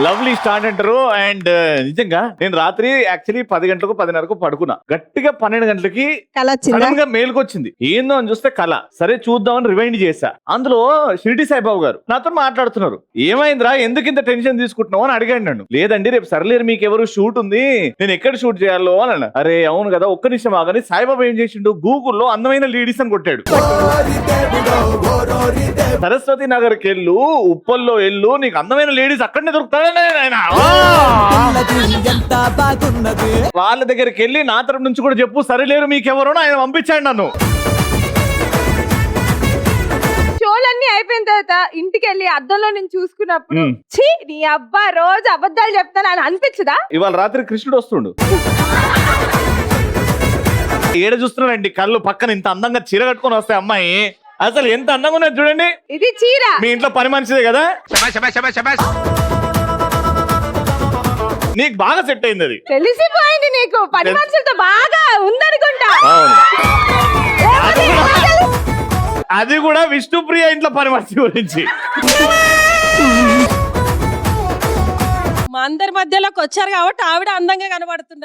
Lovely start అంటారు. And నిజంగా నేను రాత్రి యాక్చువల్లీ 10 గంటలకు 10:30కు పడుకున్నా. గట్టిగా 12 గంటలకి కల వచ్చిందా? సడన్ గా మేలుకొచ్చింది. ఏందో అని చూస్తే కళ. సరే చూద్దామని రివైండ్ చేశా. అందులో షిరిడి సాయిబాబు గారు నాతో మాట్లాడుతున్నారు. ఏమైందిరా, ఎందుకు ఇంత టెన్షన్ తీసుకుంటున్నావు అని అడిగాడు నన్ను. లేదండి రేపు సర్లేరు మీకు ఎవరు షూట్ ఉంది, నేను ఎక్కడ షూట్ చేయాలో అని అన్నా. అరే అవును కదా, ఒక్క నిమిషం ఆగని సాయిబాబా ఏం చేసిండు, గూగుల్లో అందమైన లేడీస్ అని కొట్టాడు. సరస్వతి నగర్కి వెళ్ళు, ఉప్పల్లో వెళ్ళు, నీకు అందమైన లేడీస్ అక్కడనే దొరుకుతాడని ఆయన. వాళ్ళ దగ్గరికి వెళ్ళి నా తరపు నుంచి కూడా చెప్పు, సరిలేరు మీకెవరో ఆయన పంపించాడు నన్ను. షోలన్నీ అయిపోయిన తర్వాత ఇంటికి వెళ్ళి అద్దంలో నేను చూసుకున్నప్పుడు ఛీ నీ అబ్బా రోజు అబద్ధాలు చెప్తాను అని అనిపించదా? ఇవాళ రాత్రి కృష్ణుడు వస్తుండు. ఏడ చూస్తున్నాడండి, కళ్ళు పక్కన ఇంత అందంగా చీర కట్టుకొని వస్తాయి అమ్మాయి. అసలు ఎంత అందంగా ఉన్నది చూడండి. ఇది చీర మీ ఇంట్లో పని మనిషిదే కదా, నీకు బాగా సెట్ అయింది అది. తెలిసిపోయింది నీకు, పని మనుషులతో బాగా ఉందనుకుంటా. అది కూడా విష్ణుప్రియ ఇంట్లో పని మనిషి గురించి. మా అందరి మధ్యలోకి వచ్చారు కాబట్టి ఆవిడ అందంగా కనబడుతున్నారు.